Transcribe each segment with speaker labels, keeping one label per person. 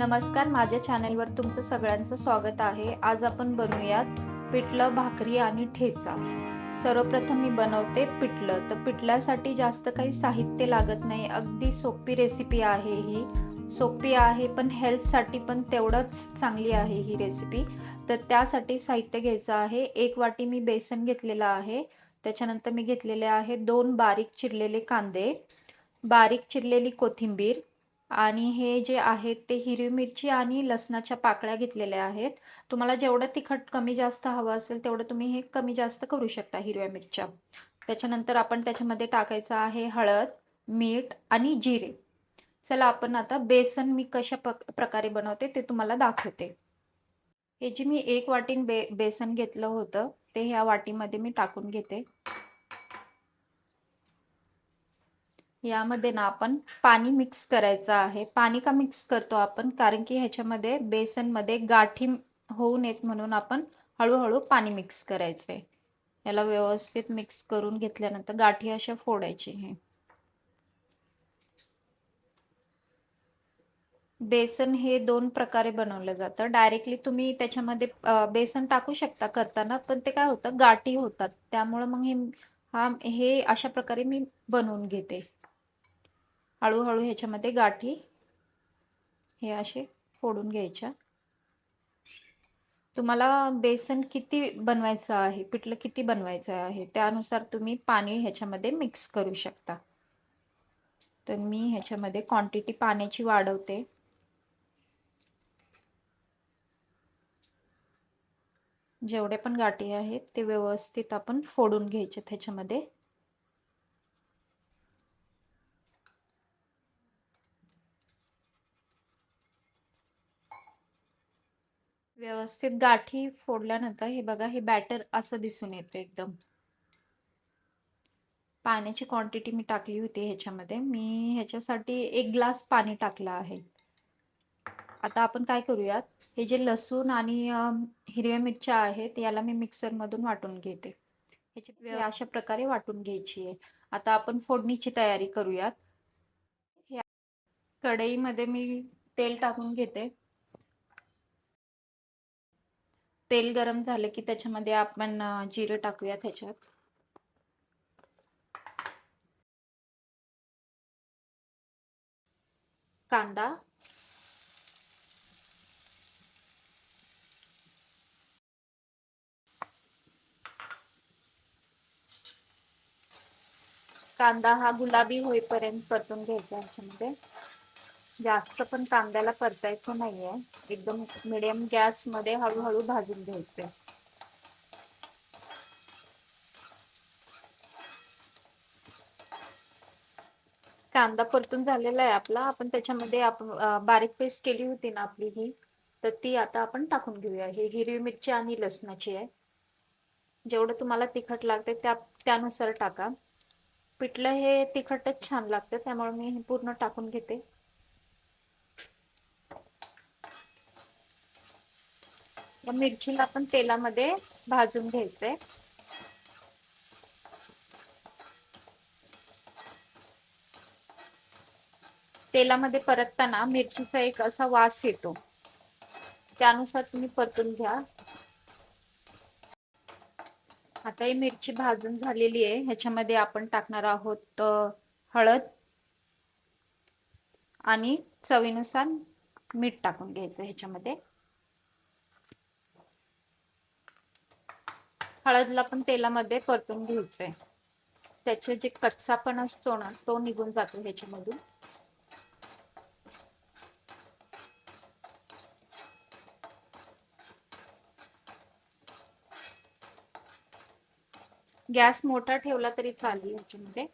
Speaker 1: नमस्कार, माझ्या चॅनलवर तुमचं सगळ्यांचं स्वागत आहे. आज आपण बनवूयात पिठलं, भाकरी आणि ठेचा. सर्वप्रथम मी बनवते पिठलं. तर पिठल्यासाठी जास्त काही साहित्य लागत नाही. अगदी सोपी रेसिपी आहे ही. सोपी आहे पण हेल्थसाठी पण तेवढंच चांगली आहे ही रेसिपी. तर त्यासाठी साहित्य घ्यायचं आहे. 1 वाटी मी बेसन घेतलेलं आहे. त्याच्यानंतर मी घेतलेले आहे 2 बारीक चिरलेले कांदे, बारीक चिरलेली कोथिंबीर आणि हे जे आहेत ते हिरवी मिरची आणि लसणाच्या पाकळ्या घेतलेल्या आहेत. तुम्हाला जेवढं तिखट कमी जास्त हवं असेल तेवढं तुम्ही हे कमी जास्त करू शकता हिरव्या मिरच्या. त्याच्यानंतर आपण त्याच्यामध्ये टाकायचं आहे हळद, मीठ आणि जिरे. चला आपण आता बेसन मी कशा प्रकारे बनवते ते तुम्हाला दाखवते. हे जे मी 1 वाटी बेसन घेतलं होतं ते ह्या वाटीमध्ये मी टाकून घेते. यामध्ये ना आपण पाणी मिक्स करायचं आहे. पाणी का मिक्स करतो आपण? कारण की ह्याच्यामध्ये बेसनमध्ये गाठी होऊ नयेत म्हणून आपण हळूहळू पाणी मिक्स करायचंय. याला व्यवस्थित मिक्स करून घेतल्यानंतर गाठी अशा फोडायची हे. बेसन हे 2 प्रकारे बनवलं जातं. डायरेक्टली तुम्ही त्याच्यामध्ये बेसन टाकू शकता करताना, पण ते काय होतं गाठी होतात. त्यामुळे मग हे अशा प्रकारे मी बनवून घेते. हळूहळू ह्याच्यामध्ये गाठी हे असे फोडून घ्यायच्या. तुम्हाला बेसन किती बनवायचं आहे, पिठलं किती बनवायचं आहे त्यानुसार तुम्ही पाणी ह्याच्यामध्ये मिक्स करू शकता. तर मी ह्याच्यामध्ये क्वांटिटी पाण्याची वाढवते. जेवढे पण गाठी आहेत ते व्यवस्थित आपण फोडून घ्यायचे ह्याच्यामध्ये. व्यवस्थित गाठी फोडल्यानंतर हे बघा, हे बॅटर असं दिसून येतं एकदम. पाण्याची क्वांटिटी मी टाकली होती ह्याच्यामध्ये. मी ह्याच्यासाठी 1 ग्लास पाणी टाकलं आहे. आता आपण काय करूयात, हे जे लसूण आणि हिरव्या मिरच्या आहेत याला मी मिक्सर मधून वाटून घेते. ह्याची अशा प्रकारे वाटून घ्यायची आहे. आता आपण फोडणीची तयारी करूयात. कढईमध्ये मी तेल टाकून घेते. तेल गरम झालं की त्याच्यामध्ये आपण जिरे टाकूयात ह्याच्यात. कांदा, कांदा हा गुलाबी होईपर्यंत परतून घ्यायचा ह्याच्यामध्ये. जास्त पण कांद्याला परतायचं नाहीये, एकदम मिडियम गॅस मध्ये हळूहळू भाजून घ्यायचे. कांदा परतून झालेला आहे आपला. आपण त्याच्यामध्ये बारीक पेस्ट केली होती ना आपली ही, तर ती आता आपण टाकून घेऊया. ही हिरवी मिरची आणि लसणाची आहे. जेवढं तुम्हाला तिखट लागते त्यानुसार टाका. पिठलं हे तिखटच छान लागतं त्यामुळे मी हे पूर्ण टाकून घेते. या मिरचीला पण तेलामध्ये भाजून घ्यायचंय. तेलामध्ये परतताना मिरचीचा एक असा वास येतो, त्यानुसार तुम्ही परतून घ्या. आता ही मिरची भाजून झालेली आहे. ह्याच्यामध्ये आपण टाकणार आहोत हळद आणि चवीनुसार मीठ टाकून घ्यायचं ह्याच्यामध्ये. हळदला पण तेलामध्ये परतून घ्यायचंय. त्याचे जे कच्चापण असतो ना तो निघून जातो ह्याच्यामधून. गॅस मोठा ठेवला तरी चालेल ह्याच्यामध्ये.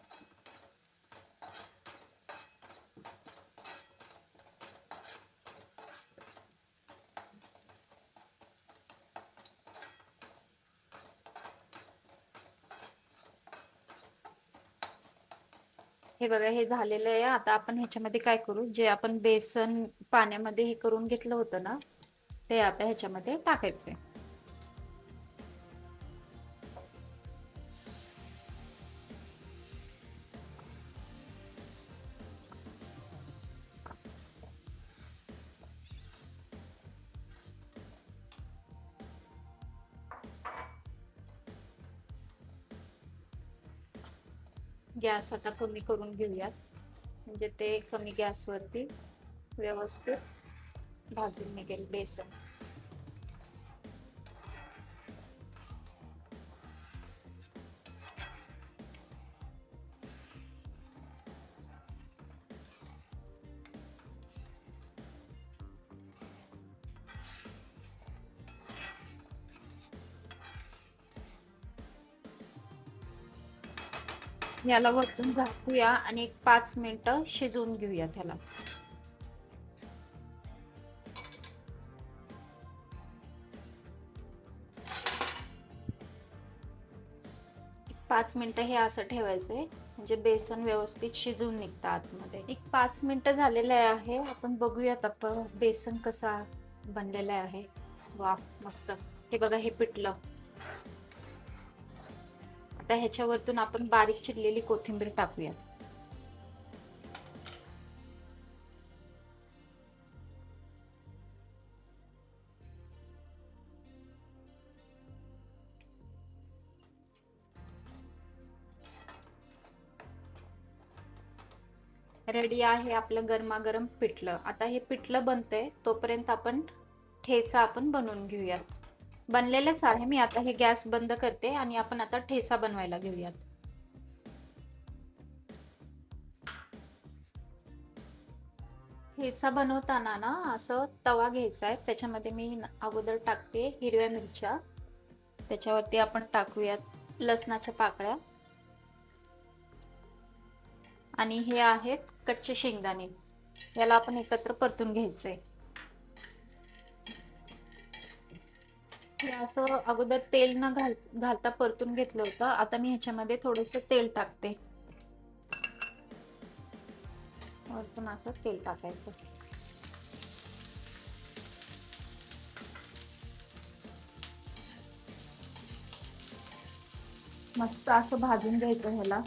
Speaker 1: हे बघा, हे झालेलं आहे. आता आपण ह्याच्यामध्ये काय करू, जे आपण बेसन पाण्यामध्ये हे करून घेतलं होतं ना ते आता ह्याच्यामध्ये टाकायचंय. गॅस आता कमी करून घेऊयात, म्हणजे ते कमी गॅसवरती व्यवस्थित भाजून निघेल बेसन. याला वरतून झाकूया आणि एक 5 मिनिटं शिजवून घेऊया त्याला. 5 मिनिटं हे असं ठेवायचंय, म्हणजे बेसन व्यवस्थित शिजून निघतं आतमध्ये. एक 5 मिनिटं झालेलं आहे. आपण बघूयात आपण बेसन कसा बनलेलं आहे. वा, मस्त. हे बघा, हे पिठलं. आता ह्याच्यावरतून आपण बारीक चिरलेली कोथिंबीर टाकूया. रेडी आहे आपलं गरमागरम पिठलं. आता हे पिठलं बनतंय तोपर्यंत आपण ठेचा आपण बनवून घेऊयात. बनलेलंच आहे. मी आता हे गॅस बंद करते आणि आपण आता ठेचा बनवायला घेऊयात. ठेचा बनवताना ना असं तवा घ्यायचा आहे. त्याच्यामध्ये मी अगोदर टाकते हिरव्या मिरच्या, त्याच्यावरती आपण टाकूयात लसणाच्या पाकळ्या, आणि हे आहेत कच्चे शेंगदाणे. याला आपण एकत्र परतून घ्यायचंय. हे असं अगोदर तेल न घालता परतून घेतलं होतं. आता मी ह्याच्यामध्ये थोडंसं तेल टाकते. वरतून असं तेल टाकायचं. मस्त असं भाजून घ्यायचं ह्याला.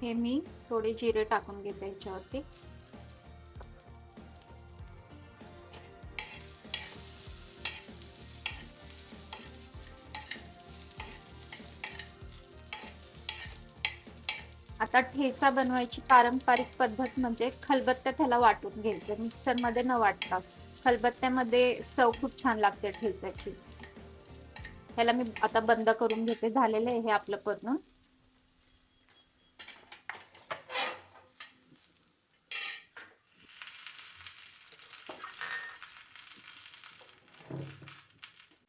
Speaker 1: हे मी थोडे जिरे टाकून घेते ह्याच्यावरती. आता ठेचा बनवायची पारंपरिक पद्धत म्हणजे खलबत्त्यात ह्याला वाटून घ्यायचं, मिक्सर मध्ये न वाटता. खलबत्त्यामध्ये चव खूप छान लागते ठेच्याची. ह्याला मी आता बंद करून घेते. झालेलं आहे हे आपलं बनवून.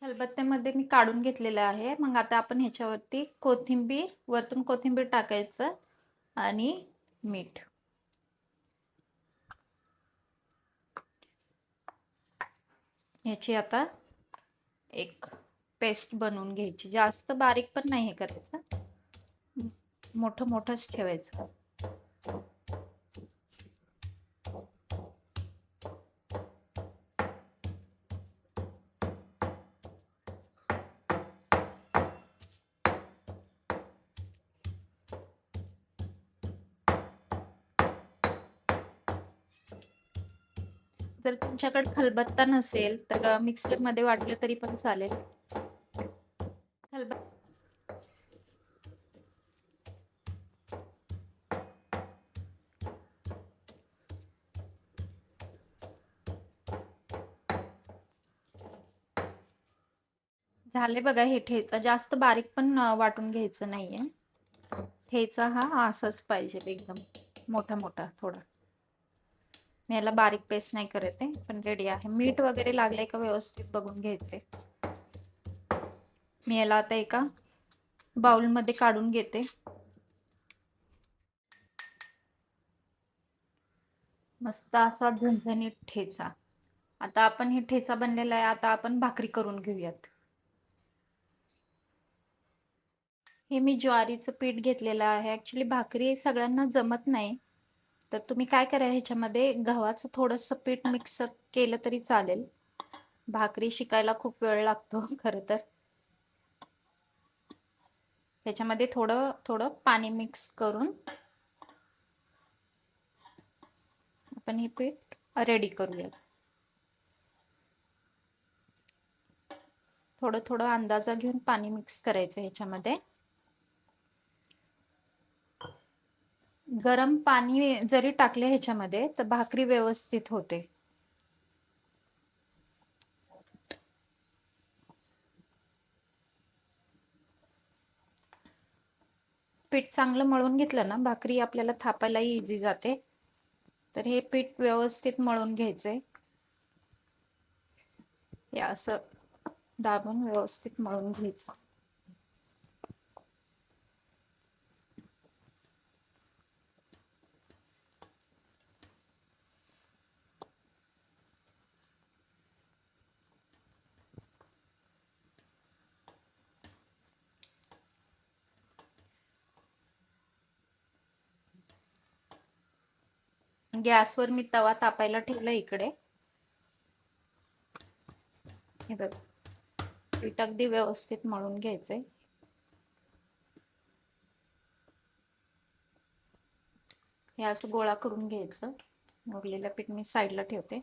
Speaker 1: खलबत्त्यामध्ये मी काढून घेतलेलं आहे. मग आता आपण ह्याच्यावरती कोथिंबीर, वरतून कोथिंबीर टाकायचं आणि मीठ. ह्याची आता एक पेस्ट बनवून घ्यायची. जास्त बारीक पण नाही हे करायचं, मोठं मोठंच ठेवायचं. जर तुमच्याकडे खलबत्ता नसेल तर मिक्सर मध्ये वाटलं तरी पण चालेल. झाले बघा हे ठेचा. जास्त बारीक पण वाटून घ्यायचं नाहीये. ठेचा हा असाच पाहिजे, एकदम मोठा मोठा थोडा. मी याला बारीक पेस्ट नाही करत आहे, पण रेडी आहे. मीठ वगैरे लागलंय का व्यवस्थित बघून घ्यायचंय. मी याला आता एका बाउल मध्ये काढून घेते. मस्त असा झणझणीत ठेचा. आता आपण हे ठेचा बनलेला आहे. आता आपण भाकरी करून घेऊयात. हे मी ज्वारीचं पीठ घेतलेलं आहे. ऍक्च्युली भाकरी सगळ्यांना जमत नाही, तर तुम्ही काय करा, ह्याच्यामध्ये गव्हाचं थोडंसं पीठ मिक्स केलं तरी चालेल. भाकरी शिकायला खूप वेळ लागतो खरं तर. त्याच्यामध्ये थोडं थोडं पाणी मिक्स करून आपण हे पीठ रेडी करूयात. थोडं थोडं अंदाजा घेऊन पाणी मिक्स करायचं ह्याच्यामध्ये. गरम पाणी जरी टाकले ह्याच्यामध्ये तर भाकरी व्यवस्थित होते. पीठ चांगलं मळून घेतलं ना, भाकरी आपल्याला थापायलाही इझी जाते. तर हे पीठ व्यवस्थित मळून घ्यायचंय. हे असं दाबून व्यवस्थित मळून घ्यायचं. गॅसवर मी तवा तापायला ठेवला इकडे. हे बघ, पीठ अगदी व्यवस्थित मळून घ्यायचंय. हे असं गोळा करून घ्यायचं. उरलेलं पीठ मी साईडला ठेवते.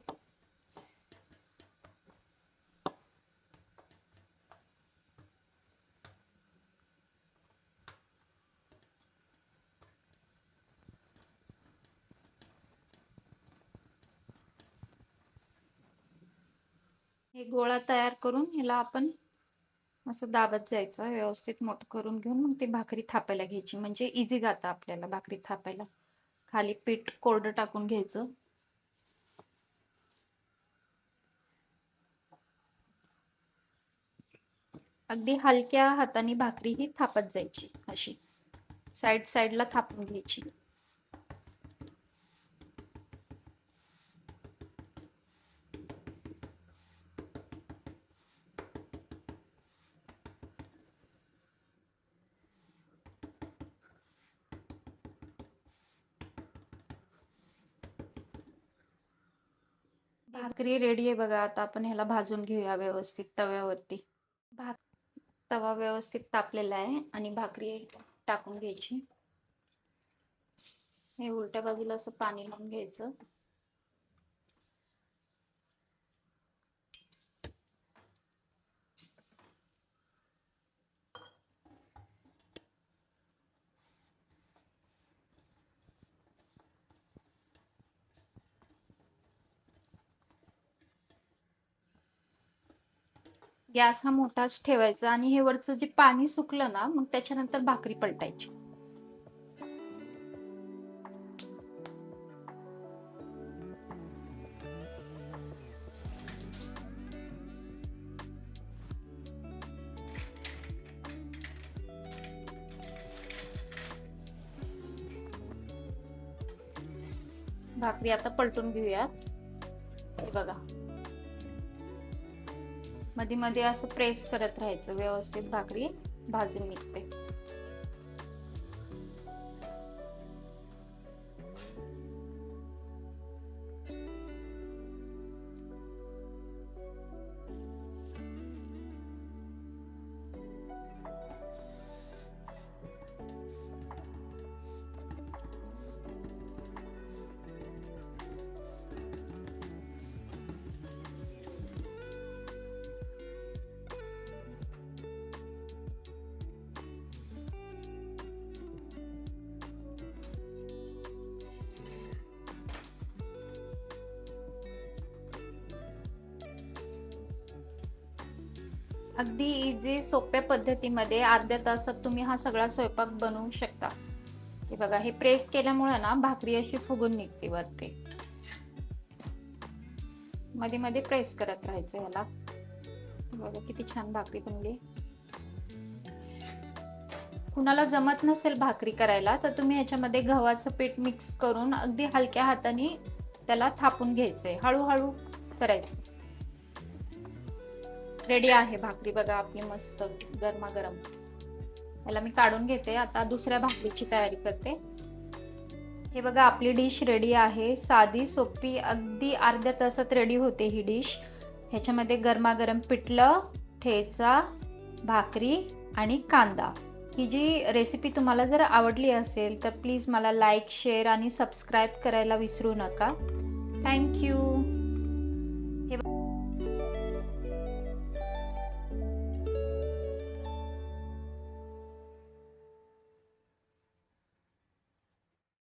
Speaker 1: हे गोळा तयार करून ह्याला आपण असं दाबत जायचं, व्यवस्थित मोठं करून घेऊन मग ती भाकरी थापायला घ्यायची. म्हणजे इझी जातं आपल्याला भाकरी थापायला. खाली पीठ कोरडं टाकून घ्यायचं. अगदी हलक्या हाताने भाकरी ही थापत जायची. अशी साईडला थापून घ्यायची. भाकरी रेडी आहे बघा. आता आपण ह्याला भाजून घेऊया व्यवस्थित तव्यावरती. तवा व्यवस्थित तापलेला आहे आणि भाकरी टाकून घ्यायची. हे उलट्या बाजूला असं पाणी लावून घ्यायचं. गॅस हा मोठाच ठेवायचा आणि हे वरचं जे पाणी सुकलं ना, मग त्याच्यानंतर भाकरी पलटायची. भाकरी आता पलटून घेऊयात. हे बघा, मध्ये मध्ये असं प्रेस करत राहायचं, व्यवस्थित भाकरी भाजून निघते. अगदी इझी सोप्या पद्धतीमध्ये अर्ध्या तासात तुम्ही हा सगळा स्वयंपाक बनवू शकता. हे बघा, हे प्रेस केल्यामुळे ना भाकरी अशी फुगून निघते वरती. मध्ये मध्ये प्रेस करत राहायचं ह्याला. बघा किती छान भाकरी बनली. कुणाला जमत नसेल भाकरी करायला तर तुम्ही ह्याच्यामध्ये गव्हाचं पीठ मिक्स करून अगदी हलक्या हाताने त्याला थापून घ्यायचंय. हळूहळू करायचं. रेडी आहे भाकरी बघा आपली मस्त गरमागरम. याला मी काढून घेते. आता दुसऱ्या भाकरीची तयारी करते. हे बघा आपली डिश रेडी आहे. साधी सोपी अगदी अर्ध्या तासात रेडी होते ही डिश. ह्याच्यामध्ये गरमागरम पिठलं, ठेचा, भाकरी आणि कांदा. ही जी रेसिपी तुम्हाला जर आवडली असेल तर प्लीज मला लाईक, शेअर आणि सबस्क्राईब करायला विसरू नका. Thank you.